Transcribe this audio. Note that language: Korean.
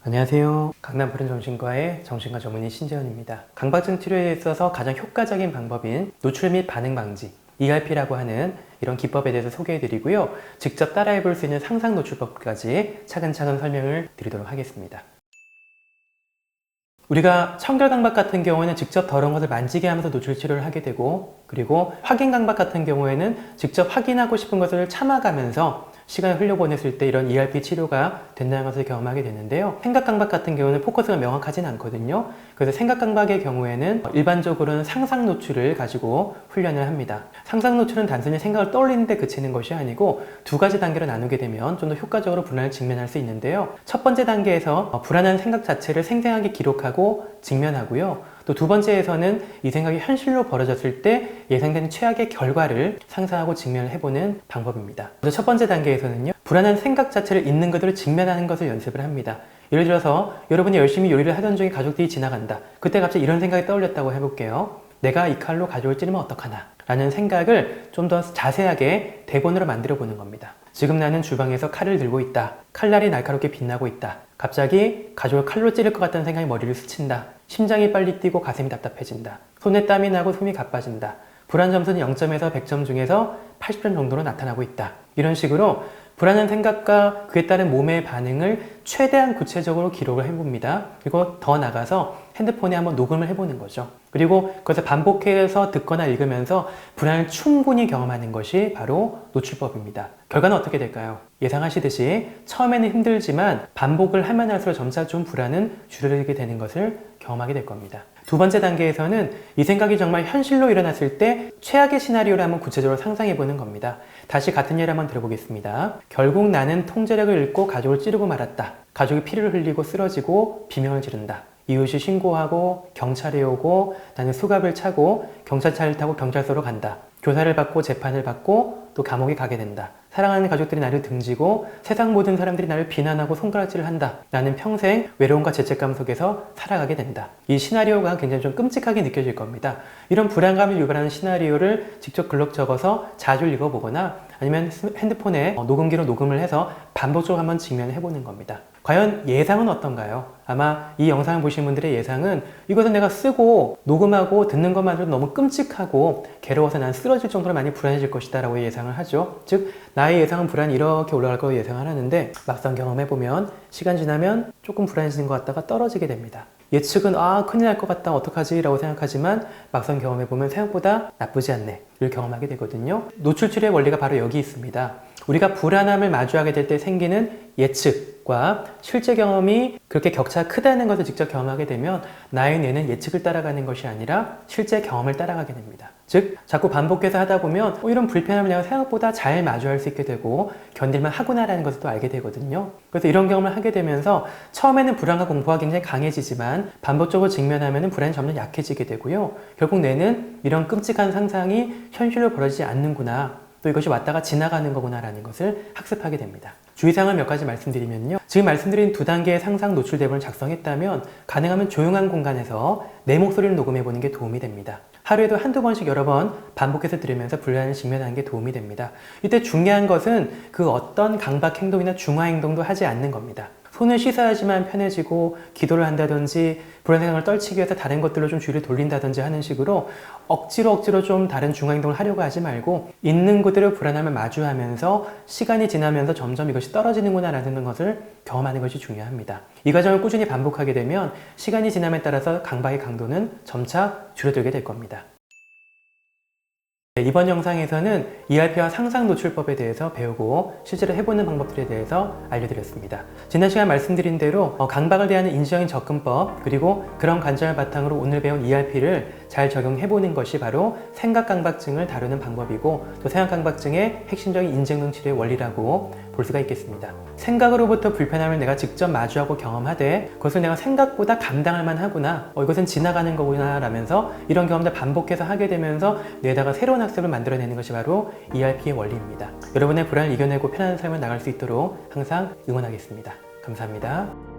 안녕하세요. 강남 푸른정신과의 정신과 전문의 신재현입니다. 강박증 치료에 있어서 가장 효과적인 방법인 노출 및 반응 방지, ERP라고 하는 이런 기법에 대해서 소개해드리고요. 직접 따라해볼 수 있는 상상 노출법까지 차근차근 설명을 드리도록 하겠습니다. 우리가 청결강박 같은 경우에는 직접 더러운 것을 만지게 하면서 노출 치료를 하게 되고, 그리고 확인강박 같은 경우에는 직접 확인하고 싶은 것을 참아가면서 시간을 흘려보냈을 때 이런 ERP 치료가 된다는 것을 경험하게 되는데요. 생각강박 같은 경우는 포커스가 명확하진 않거든요. 그래서 생각강박의 경우에는 일반적으로는 상상 노출을 가지고 훈련을 합니다. 상상 노출은 단순히 생각을 떠올리는데 그치는 것이 아니고 두 가지 단계로 나누게 되면 좀 더 효과적으로 불안을 직면할 수 있는데요. 첫 번째 단계에서 불안한 생각 자체를 생생하게 기록하고 직면하고요. 또 두 번째에서는 이 생각이 현실로 벌어졌을 때 예상되는 최악의 결과를 상상하고 직면을 해보는 방법입니다. 그래서 첫 번째 단계에서는요, 불안한 생각 자체를 있는 그대로 직면하는 것을 연습을 합니다. 예를 들어서 여러분이 열심히 요리를 하던 중에 가족들이 지나간다. 그때 갑자기 이런 생각이 떠올렸다고 해볼게요. 내가 이 칼로 가족을 찌르면 어떡하나 라는 생각을 좀 더 자세하게 대본으로 만들어 보는 겁니다. 지금 나는 주방에서 칼을 들고 있다. 칼날이 날카롭게 빛나고 있다. 갑자기 가족을 칼로 찌를 것 같다는 생각이 머리를 스친다. 심장이 빨리 뛰고 가슴이 답답해진다. 손에 땀이 나고 숨이 가빠진다. 불안 점수는 0점에서 100점 중에서 80점 정도로 나타나고 있다. 이런 식으로 불안한 생각과 그에 따른 몸의 반응을 최대한 구체적으로 기록을 해봅니다. 그리고 더 나가서 핸드폰에 한번 녹음을 해보는 거죠. 그리고 그것을 반복해서 듣거나 읽으면서 불안을 충분히 경험하는 것이 바로 노출법입니다. 결과는 어떻게 될까요? 예상하시듯이 처음에는 힘들지만 반복을 하면 할수록 점차 좀 불안은 줄어들게 되는 것을 경험하게 될 겁니다. 두 번째 단계에서는 이 생각이 정말 현실로 일어났을 때 최악의 시나리오를 한번 구체적으로 상상해 보는 겁니다. 다시 같은 예를 한번 들어보겠습니다. 결국 나는 통제력을 잃고 가족을 찌르고 말았다. 가족이 피를 흘리고 쓰러지고 비명을 지른다. 이웃이 신고하고 경찰에 오고 나는 수갑을 차고 경찰차를 타고 경찰서로 간다. 교사를 받고 재판을 받고 또 감옥에 가게 된다. 사랑하는 가족들이 나를 등지고 세상 모든 사람들이 나를 비난하고 손가락질을 한다. 나는 평생 외로움과 죄책감 속에서 살아가게 된다. 이 시나리오가 굉장히 좀 끔찍하게 느껴질 겁니다. 이런 불안감을 유발하는 시나리오를 직접 글록 적어서 자주 읽어보거나 아니면 핸드폰에 녹음기로 녹음을 해서 반복적으로 한번 직면해 보는 겁니다. 과연 예상은 어떤가요? 아마 이 영상을 보신 분들의 예상은 이것은 내가 쓰고 녹음하고 듣는 것만으로도 너무 끔찍하고 괴로워서 난 쓰러질 정도로 많이 불안해질 것이다 라고 예상을 하죠. 즉 나의 예상은 불안이 이렇게 올라갈 거로 예상을 하는데 막상 경험해보면 시간 지나면 조금 불안해지는 것 같다가 떨어지게 됩니다. 예측은 큰일 날 것 같다 어떡하지 라고 생각하지만 막상 경험해보면 생각보다 나쁘지 않네 를 경험하게 되거든요. 노출 치료의 원리가 바로 여기 있습니다. 우리가 불안함을 마주하게 될 때 생기는 예측과 실제 경험이 그렇게 격차가 크다는 것을 직접 경험하게 되면 나의 뇌는 예측을 따라가는 것이 아니라 실제 경험을 따라가게 됩니다. 즉 자꾸 반복해서 하다 보면 이런 불편함을 내가 생각보다 잘 마주할 수 있게 되고 견딜만 하구나라는 것을 또 알게 되거든요. 그래서 이런 경험을 하게 되면서 처음에는 불안과 공포가 굉장히 강해지지만 반복적으로 직면하면 불안이 점점 약해지게 되고요. 결국 뇌는 이런 끔찍한 상상이 현실로 벌어지지 않는구나, 또 이것이 왔다가 지나가는 거구나 라는 것을 학습하게 됩니다. 주의사항을 몇 가지 말씀드리면요. 지금 말씀드린 두 단계의 상상 노출 대본을 작성했다면 가능하면 조용한 공간에서 내 목소리를 녹음해 보는 게 도움이 됩니다. 하루에도 한두 번씩 여러 번 반복해서 들으면서 불안을 직면하는 게 도움이 됩니다. 이때 중요한 것은 그 어떤 강박 행동이나 중화 행동도 하지 않는 겁니다. 손을 씻어야지만 편해지고 기도를 한다든지 불안 생각을 떨치기 위해서 다른 것들로 좀 주의를 돌린다든지 하는 식으로 억지로 좀 다른 중화 행동을 하려고 하지 말고 있는 그대로 불안함을 마주하면서 시간이 지나면서 점점 이것이 떨어지는구나 라는 것을 경험하는 것이 중요합니다. 이 과정을 꾸준히 반복하게 되면 시간이 지남에 따라서 강박의 강도는 점차 줄어들게 될 겁니다. 이번 영상에서는 ERP와 상상 노출법에 대해서 배우고 실제로 해보는 방법들에 대해서 알려드렸습니다. 지난 시간 말씀드린 대로 강박을 대하는 인지적인 접근법, 그리고 그런 관점을 바탕으로 오늘 배운 ERP를 잘 적용해보는 것이 바로 생각강박증을 다루는 방법이고 또 생각강박증의 핵심적인 인지행동 치료의 원리라고 볼 수가 있겠습니다. 생각으로부터 불편함을 내가 직접 마주하고 경험하되 그것을 내가 생각보다 감당할 만하구나, 이것은 지나가는 거구나 라면서 이런 경험들 반복해서 하게 되면서 뇌에다가 새로운 학습을 만들어내는 것이 바로 ERP의 원리입니다. 여러분의 불안을 이겨내고 편안한 삶을 나갈 수 있도록 항상 응원하겠습니다. 감사합니다.